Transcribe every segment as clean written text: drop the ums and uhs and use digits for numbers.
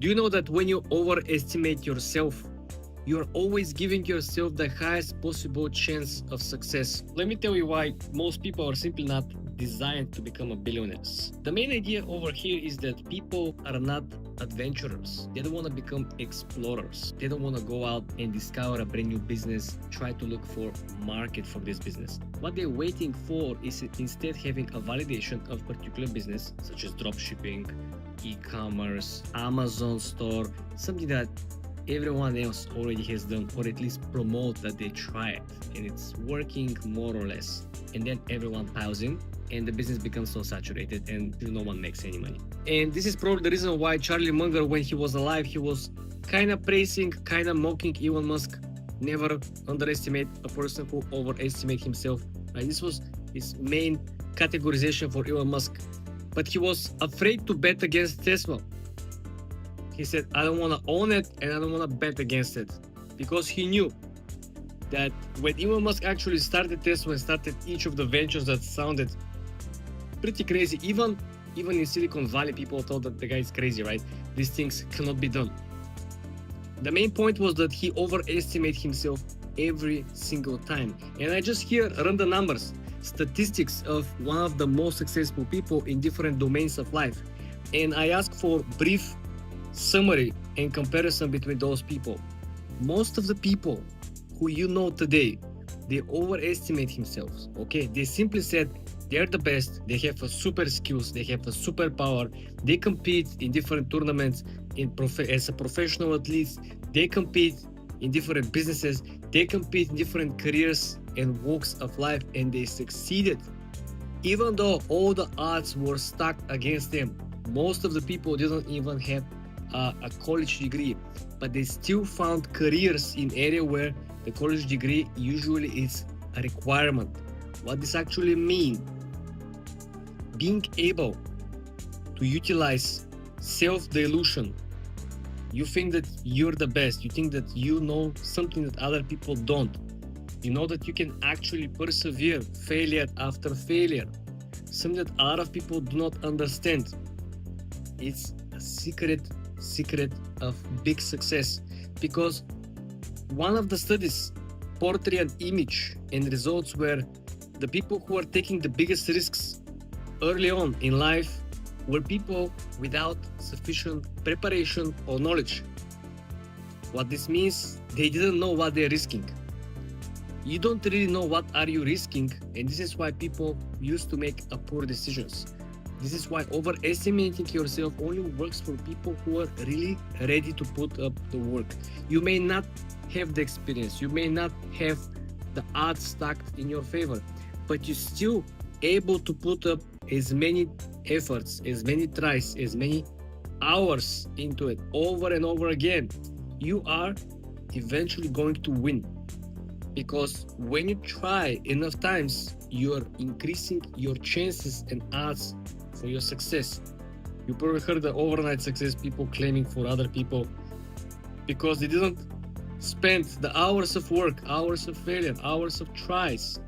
Do you know that when you overestimate yourself, you're always giving yourself the highest possible chance of success? Let me tell you why most people are simply not designed to become a billionaires. The main idea over here is that people are not adventurers. They don't want to become explorers. They don't want to go out and discover a brand new business, try to look for market for this business. What they're waiting for is instead having a validation of particular business, such as dropshipping, e-commerce, Amazon store, something that everyone else already has done, or at least promote that they tried and it's working more or less. And then everyone piles in and the business becomes so saturated and no one makes any money. And this is probably the reason why Charlie Munger, when he was alive, he was kind of praising, kind of mocking Elon Musk. Never underestimate a person who overestimate himself. Right? This was his main categorization for Elon Musk. But he was afraid to bet against Tesla. He said, I don't want to own it and I don't want to bet against it. Because he knew that when Elon Musk actually started Tesla and started each of the ventures that sounded pretty crazy, even in Silicon Valley, people thought that the guy is crazy, right? These things cannot be done. The main point was that he overestimated himself every single time. And I just here run the numbers, statistics of one of the most successful people in different domains of life. And I ask for brief summary and comparison between those people. Most of the people who you know today, they overestimate themselves, okay? They simply said they're the best, they have a super skills, they have a super power, they compete in different tournaments as a professional athletes, they compete in different businesses, they compete in different careers and walks of life, and they succeeded. Even though all the odds were stacked against them, most of the people didn't even have a college degree, but they still found careers in area where the college degree usually is a requirement. What this actually means? Being able to utilize self-delusion. You think that you're the best. You think that you know something that other people don't. You know that you can actually persevere failure after failure. Something that a lot of people do not understand. It's a secret of big success, because one of the studies portray an image and results where the people who are taking the biggest risks early on in life were people without sufficient preparation or knowledge. What this means, they didn't know what they're risking. You don't really know what are you risking, and this is why people used to make poor decisions. This is why overestimating yourself only works for people who are really ready to put up the work. You may not have the experience, you may not have the odds stacked in your favor, but you're still able to put up as many efforts, as many tries, as many hours into it over and over again. You are eventually going to win, because when you try enough times, you're increasing your chances and odds for your success. You probably heard the overnight success people claiming for other people because they didn't spend the hours of work, hours of failure, hours of tries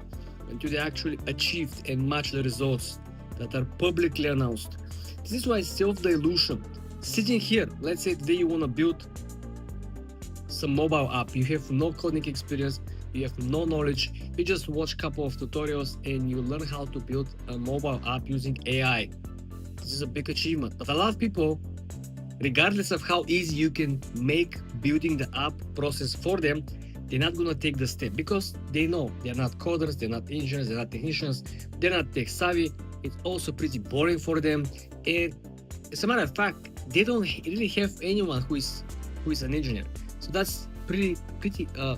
until they actually achieved and matched the results that are publicly announced. This is why self-delusion. Sitting here, let's say today you want to build some mobile app. You have no coding experience, you have no knowledge, you just watch a couple of tutorials and you learn how to build a mobile app using AI. This is a big achievement. But a lot of people, regardless of how easy you can make building the app process for them, they're not going to take the step because they know they're not coders, they're not engineers, they're not technicians, they're not tech savvy. It's also pretty boring for them. And as a matter of fact, they don't really have anyone who is an engineer. So that's pretty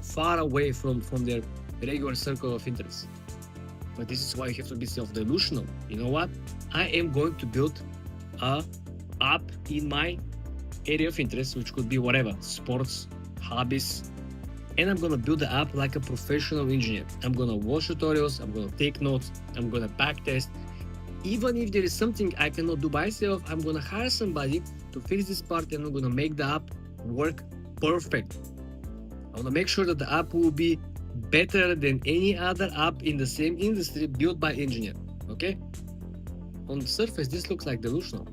far away from their regular circle of interest. But this is why you have to be self-delusional. You know what? I am going to build a app in my area of interest, which could be whatever, sports, hobbies, and I'm going to build the app like a professional engineer. I'm going to watch tutorials, I'm going to take notes, I'm going to backtest. Even if there is something I cannot do by myself, I'm going to hire somebody to fix this part and I'm going to make the app work perfect. I want to make sure that the app will be better than any other app in the same industry built by engineer. Okay? On the surface, this looks like delusional.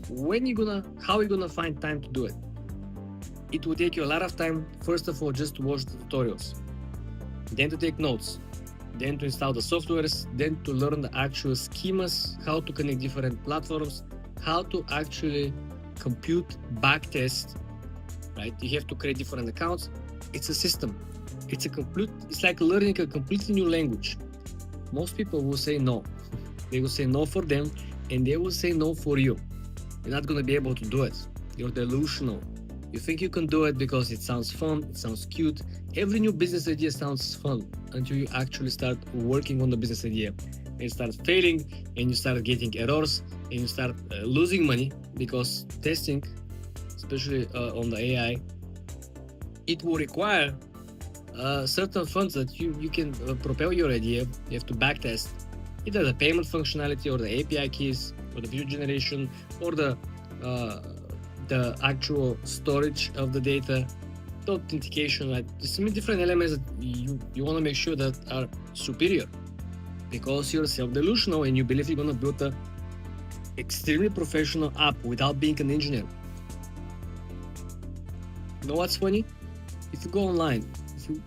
how are you gonna find time to do it? It will take you a lot of time, first of all, just to watch the tutorials, then to take notes, then to install the softwares, then to learn the actual schemas, how to connect different platforms, how to actually compute backtest, right? You have to create different accounts. It's a system. It's like learning a completely new language. Most people will say no. They will say no for them, and they will say no for you. You're not going to be able to do it. You're delusional. You think you can do it because it sounds fun, it sounds cute. Every new business idea sounds fun until you actually start working on the business idea. And you start failing, and you start getting errors, and you start losing money because testing, especially on the AI, it will require certain funds that you can propel your idea. You have to backtest either the payment functionality or the API keys or the view generation or the actual storage of the data, the authentication. Like there's many different elements that you want to make sure that are superior, because you're self-delusional and you believe you're going to build an extremely professional app without being an engineer. You know what's funny? If you go online,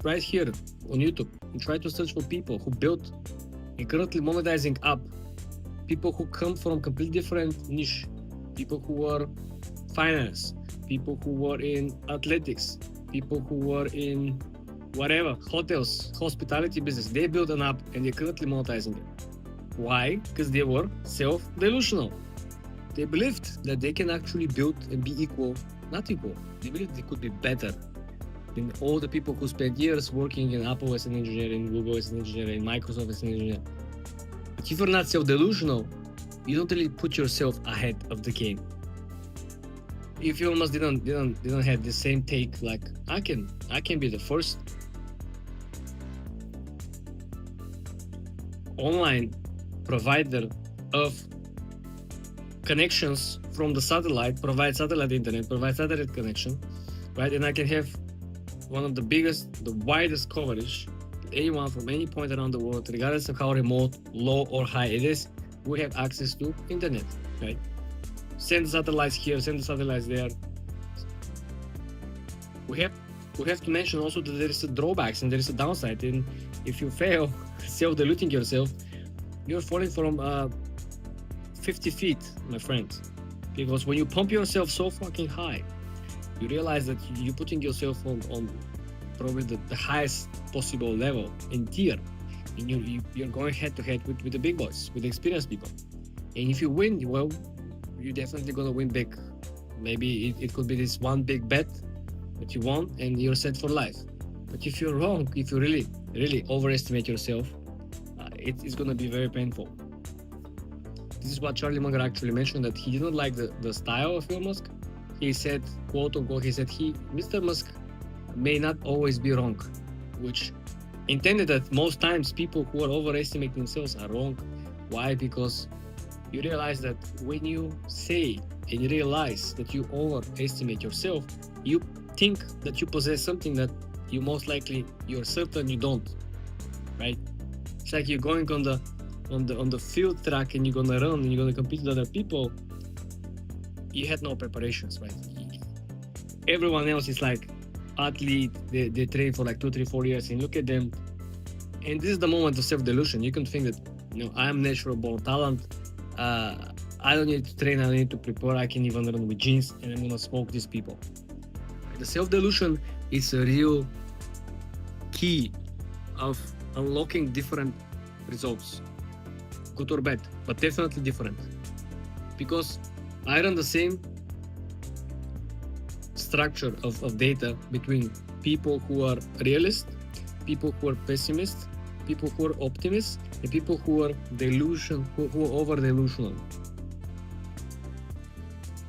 right here on YouTube, and try to search for people who built a currently monetizing app, people who come from completely different niche, people who are finance, people who were in athletics, people who were in whatever, hotels, hospitality business, they built an app and they're currently monetizing it. Why? Because they were self-delusional. They believed that they can actually build and be equal, not equal. They believed they could be better than all the people who spent years working in Apple as an engineer, in Google as an engineer, in Microsoft as an engineer. But if you're not self-delusional, you don't really put yourself ahead of the game. If you almost didn't have the same take, like I can be the first online provider of connections from the satellite, provide satellite internet, provide satellite connection, right? And I can have one of the biggest, the widest coverage, anyone from any point around the world, regardless of how remote, low or high it is, we have access to internet, right? Send the satellites here, send the satellites there. We have to mention also that there is a drawbacks and there is a downside. And if you fail self-diluting yourself, you're falling from 50 feet, my friend. Because when you pump yourself so fucking high, you realize that you're putting yourself on probably the highest possible level in tier. And you're going head to head with the big boys, with the experienced people. And if you win, well, you're definitely going to win big. Maybe it could be this one big bet that you won and you're set for life. But if you're wrong, if you really, really overestimate yourself, it's going to be very painful. This is what Charlie Munger actually mentioned, that he didn't like the style of Elon Musk. He said, quote unquote, Mr. Musk may not always be wrong, which intended that most times people who are overestimating themselves are wrong. Why? Because you realize that when you say and you realize that you overestimate yourself, you think that you possess something that you're certain you don't, right? It's like you're going on the field track and you're gonna run and you're gonna compete with other people. You had no preparations, right? Everyone else is like athlete, they train for like 2, 3, 4 years, and look at them. And this is the moment of self-delusion. You can think that, I'm natural born talent. I don't need to train, I don't need to prepare. I can even run with jeans and I'm gonna smoke these people. The self-delusion is a real key of unlocking different results, good or bad, but definitely different. Because I run the same structure of data between people who are realist, people who are pessimist, people who are optimists, and people who are who are over delusional.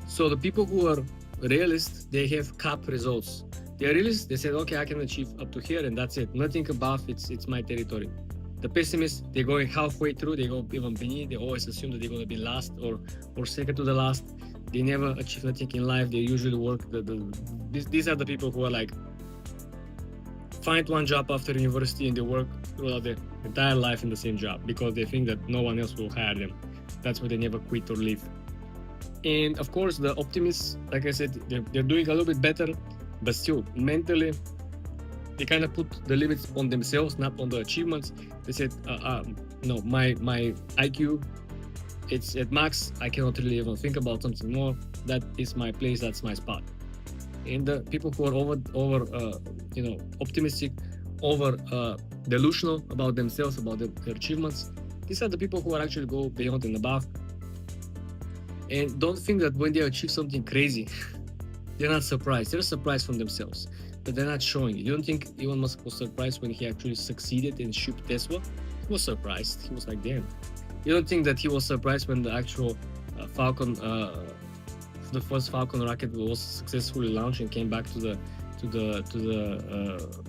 So the people who are realists, they have cap results. They are realists, they said, okay, I can achieve up to here and that's it. Nothing above, it's my territory. The pessimists, they're going halfway through, they go even beneath, they always assume that they're going to be last or second to the last. They never achieve nothing in life, they usually work, these are the people who are like, find one job after university and they work throughout their entire life in the same job because they think that no one else will hire them. That's why they never quit or leave. And of course, the optimists, like I said, they're doing a little bit better, but still mentally, they kind of put the limits on themselves, not on the achievements. They said, no, my IQ, it's at max. I cannot really even think about something more. That is my place. That's my spot. And the people who are over optimistic, over delusional about themselves, about their achievements, these are the people who are actually go beyond and above. And don't think that when they achieve something crazy, they're not surprised. They're surprised from themselves, but they're not showing it. You don't think Elon Musk was surprised when he actually succeeded and shipped Tesla? He was surprised. He was like, damn. You don't think that he was surprised when the actual Falcon, the first Falcon rocket was successfully launched and came back to the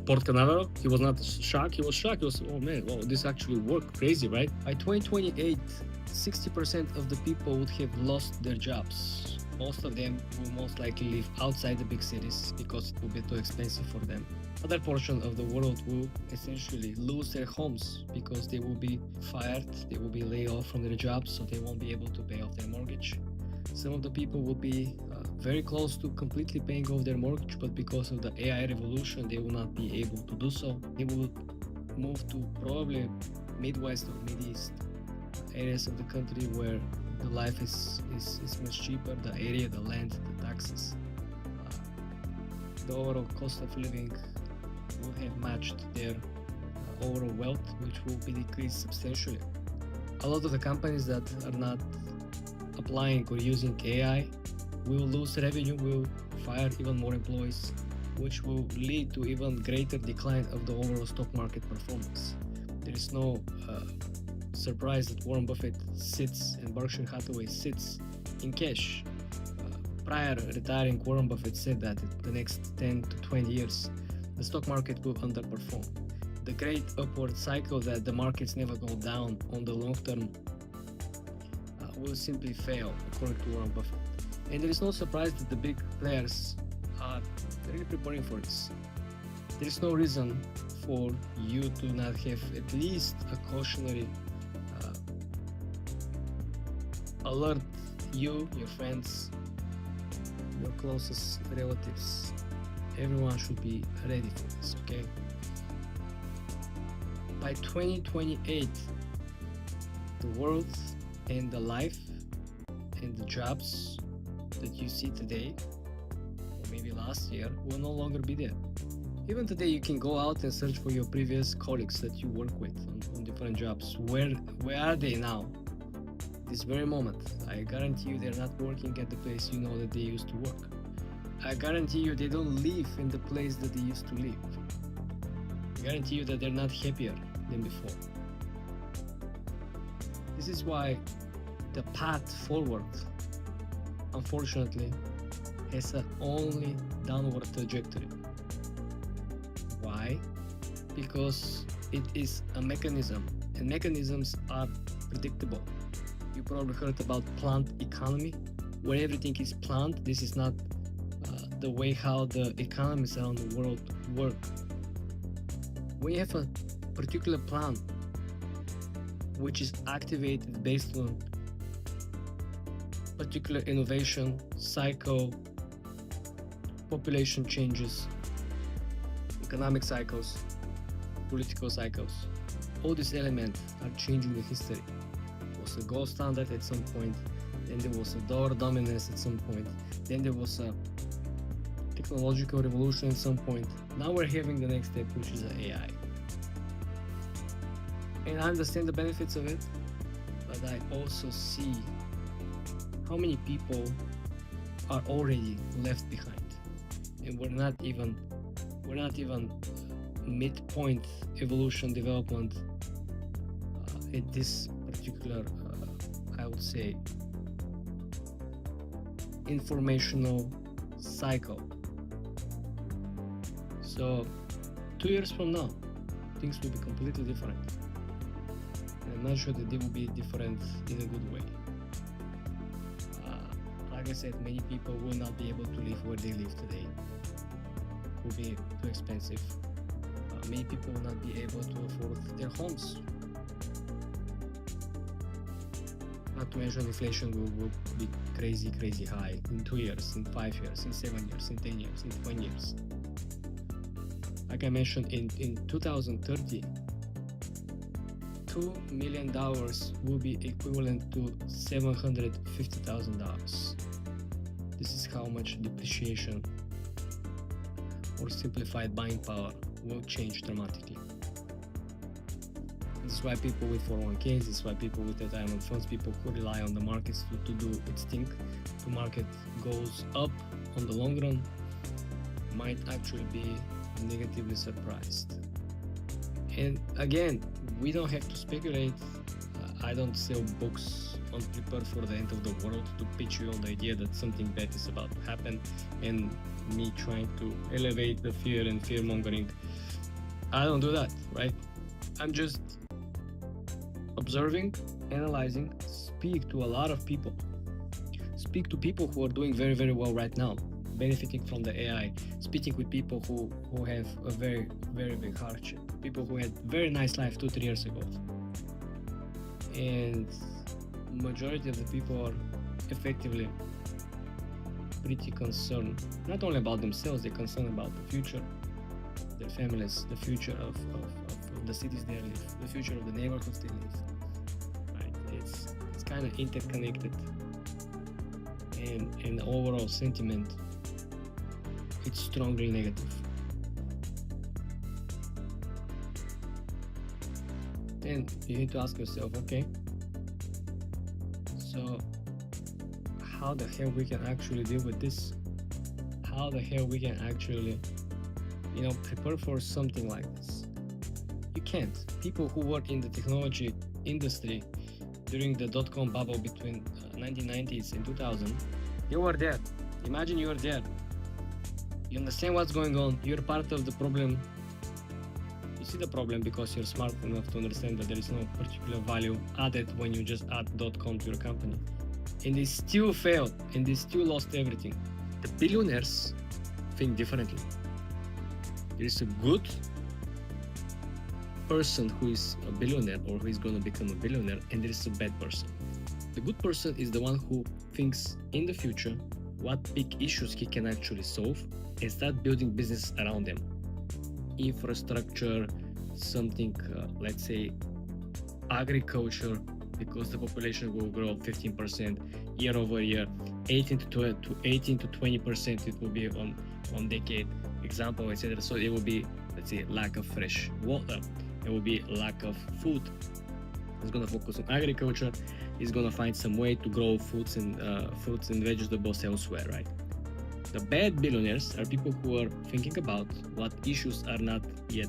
Port Canaveral? He was not shocked. He was shocked. He was, oh man, wow, this actually worked. Crazy, right? By 2028, 60% of the people would have lost their jobs. Most of them will most likely live outside the big cities because it will be too expensive for them. Other portion of the world will essentially lose their homes because they will be fired, they will be laid off from their jobs, so they won't be able to pay off their mortgage. Some of the people will be very close to completely paying off their mortgage, but because of the AI revolution, they will not be able to do so. They will move to probably Midwest or Mideast areas of the country where the life is much cheaper, the area, the land, the taxes, the overall cost of living will have matched their overall wealth, which will be decreased substantially. A lot of the companies that are not applying or using AI will lose revenue, will fire even more employees, which will lead to even greater decline of the overall stock market performance. There is no surprise that Warren Buffett sits and Berkshire Hathaway sits in cash. Prior retiring, Warren Buffett said that in the next 10 to 20 years, the stock market will underperform. The great upward cycle that the markets never go down on the long term will simply fail, according to Warren Buffett. And there is no surprise that the big players are really preparing for this. There is no reason for you to not have at least a cautionary alert. You, your friends, your closest relatives, everyone should be ready for this, okay? By 2028, the world and the life and the jobs that you see today, or maybe last year, will no longer be there. Even today, you can go out and search for your previous colleagues that you work with on different jobs. Where are they now? This very moment, I guarantee you they're not working at the place you know that they used to work. I guarantee you they don't live in the place that they used to live. I guarantee you that they're not happier than before. This is why the path forward, unfortunately, has an only downward trajectory. Why? Because it is a mechanism, and mechanisms are predictable. You probably heard about planned economy, where everything is planned. This is not the way how the economies around the world work. When you have a particular plan which is activated based on particular innovation, cycle, population changes, economic cycles, political cycles, all these elements are changing the history. There was a gold standard at some point, then there was a dollar dominance at some point, then there was a technological revolution at some point. Now we're having the next step, which is AI. And I understand the benefits of it, but I also see how many people are already left behind, and we're not even midpoint evolution development at this particular I would say informational cycle. So 2 years from now, things will be completely different. And I'm not sure that they will be different in a good way. Like I said, many people will not be able to live where they live today. It will be too expensive. Many people will not be able to afford their homes. Not to mention inflation will be crazy high in 2 years, in 5 years, in 7 years, in 10 years, in 20 years. Like I mentioned, in 2030, $2 million will be equivalent to $750,000. This is how much depreciation or simplified buying power will change dramatically. This is why people with 401ks, this is why people with retirement funds, people who rely on the markets to do its thing, the market goes up on the long run, might actually be negatively surprised. And again, we don't have to speculate. I don't sell books on prepare for the end of the world to pitch you on the idea that something bad is about to happen and me trying to elevate the fear and fear mongering. I don't do that, right? I'm just observing, analyzing, speak to a lot of people. Speak to people who are doing very, very well right now, benefiting from the AI, speaking with people who have a very, very big hardship, people who had very nice life 2-3 years ago. And majority of the people are effectively pretty concerned, not only about themselves, they're concerned about the future, their families, the future of the cities they live, the future of the neighborhoods they live. Right? It's kind of interconnected, and the overall sentiment, it's strongly negative. And you need to ask yourself, okay, so how the hell we can actually deal with this? How the hell we can actually, prepare for something like this? You can't. People who work in the technology industry during the dot-com bubble between 1990s and 2000, you were there. Imagine you are there. You understand what's going on. You're part of the problem. You see the problem because you're smart enough to understand that there is no particular value added when you just add .com to your company. And they still failed, and they still lost everything. The billionaires think differently. There is a good person who is a billionaire or who is going to become a billionaire, and there is a bad person. The good person is the one who thinks in the future what big issues he can actually solve and start building business around them. Infrastructure, something, let's say agriculture, because the population will grow 15% year over year, 18 to 20% it will be on decade, example, etc. So it will be, let's say, lack of fresh water, it will be lack of food. It's going to focus on agriculture. It's going to find some way to grow fruits and vegetables elsewhere, right? The bad billionaires are people who are thinking about what issues are not yet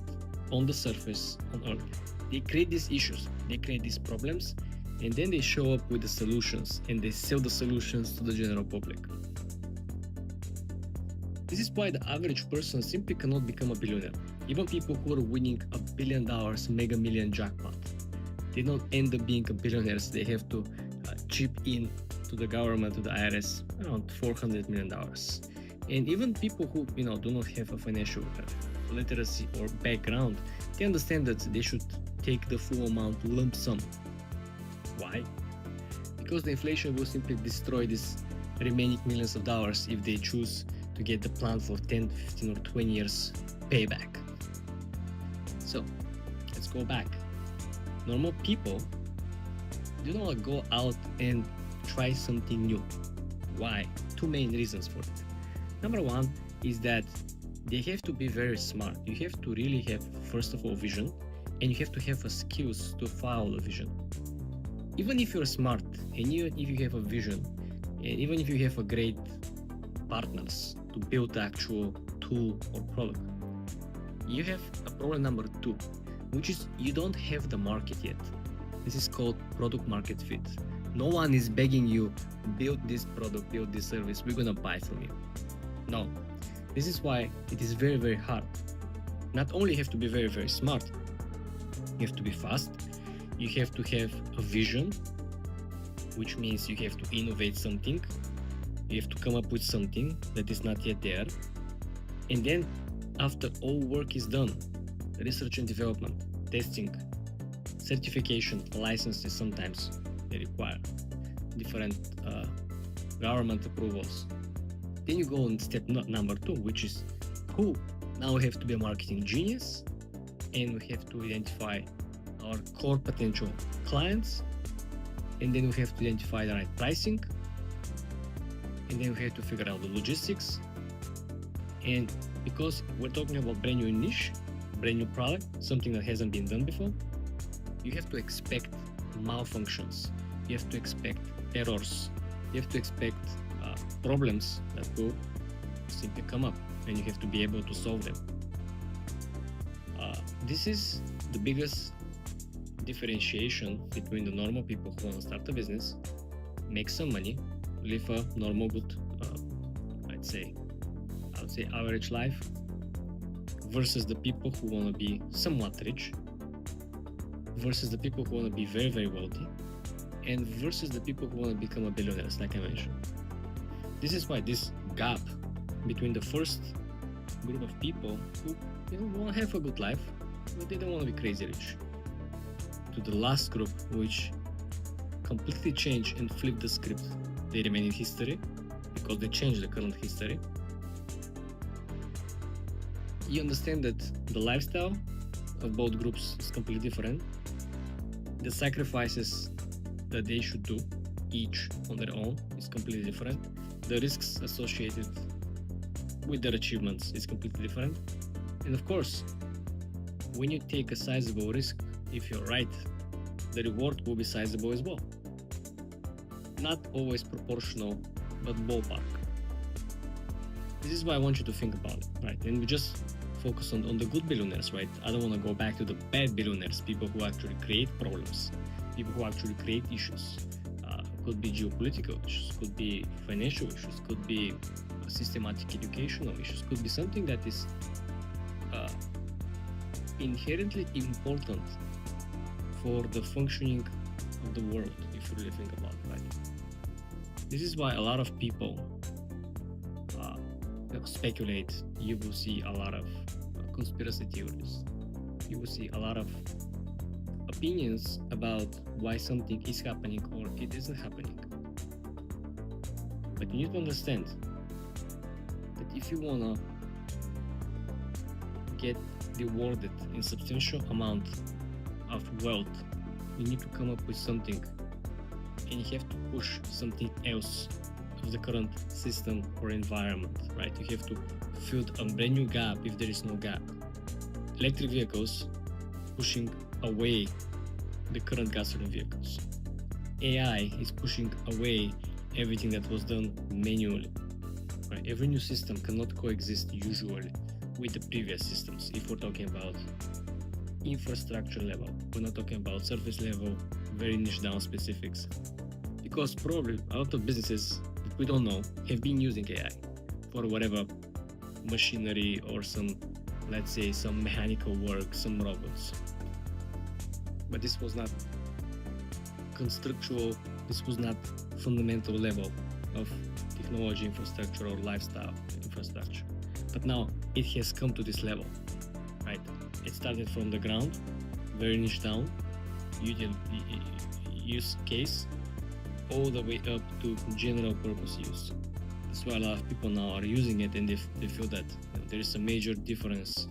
on the surface on Earth. They create these issues, they create these problems, and then they show up with the solutions and they sell the solutions to the general public. This is why the average person simply cannot become a billionaire. Even people who are winning $1 billion Mega Million jackpot, they don't end up being billionaires. They have to chip in to the government, to the IRS, around $400 million. And even people who do not have a financial literacy or background, they understand that they should take the full amount lump sum. Why? Because the inflation will simply destroy these remaining millions of dollars if they choose to get the plan for 10, 15 or 20 years payback. So let's go back. Normal people do not want to go out and try something new. Why? Two main reasons for it. Number one is that they have to be very smart. You have to really have, first of all, vision, and you have to have skills to follow the vision. Even if you're smart, and even if you have a vision, and even if you have a great partners to build the actual tool or product, you have a problem number two, which is you don't have the market yet. This is called product market fit. No one is begging you, build this product, build this service, we're gonna buy from you. No. This is why it is very, very hard. Not only you have to be very, very smart, you have to be fast, you have to have a vision, which means you have to innovate something, you have to come up with something that is not yet there, and then after all work is done, research and development, testing, certification, licenses sometimes they require. different government approvals. Then you go on step number 2, which is cool. Now we have to be a marketing genius, and we have to identify our core potential clients, and then we have to identify the right pricing, and then we have to figure out the logistics. And because we're talking about brand new niche, brand new product, something that hasn't been done before, you have to expect malfunctions, you have to expect errors, you have to expect problems that will simply come up, and you have to be able to solve them. This is the biggest differentiation between the normal people who want to start a business, make some money, live a normal, good, I would say average life, versus the people who want to be somewhat rich, versus the people who want to be very, very wealthy, and versus the people who want to become a billionaires, like I mentioned. This is why this gap between the first group of people who want to have a good life, but they don't want to be crazy rich, to the last group, which completely change and flip the script. They remain in history because they change the current history. You understand that the lifestyle of both groups is completely different. The sacrifices that they should do, each on their own, is completely different. The risks associated with their achievements is completely different. And of course, when you take a sizable risk, if you're right, the reward will be sizable as well. Not always proportional, but ballpark. This is what I want you to think about, right? And we just focus on the good billionaires, right? I don't want to go back to the bad billionaires, people who actually create problems, people who actually create issues. Could be geopolitical issues, could be financial issues, could be systematic educational issues, could be something that is inherently important for the functioning of the world, if you really think about it, right? This is why a lot of people speculate. You will see a lot of conspiracy theories. You will see a lot of opinions about why something is happening or it isn't happening. But you need to understand that if you wanna get rewarded in substantial amount of wealth, you need to come up with something, and you have to push something else of the current system or environment, right? You have to fill a brand new gap if there is no gap. Electric vehicles pushing away the current gasoline vehicles. AI is pushing away everything that was done manually. Right? Every new system cannot coexist usually with the previous systems. If we're talking about infrastructure level, we're not talking about surface level, very niche down specifics. Because probably a lot of businesses that we don't know have been using AI for whatever machinery or some, let's say, some mechanical work, some robots. But this was not constructual, this was not fundamental level of technology infrastructure or lifestyle infrastructure. But now it has come to this level, right? It started from the ground, very niche down, use case, all the way up to general purpose use. That's why a lot of people now are using it, and they feel that there is a major difference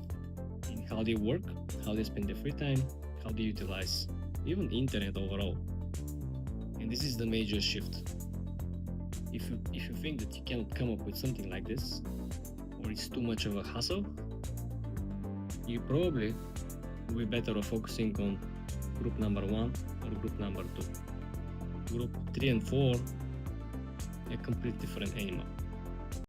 in how they work, how they spend their free time, how they utilize even internet overall. And this is the major shift. If you think that you cannot come up with something like this, or it's too much of a hassle, you probably will be better off focusing on group number 1 or group number 2. Group 3 and 4, a completely different animal.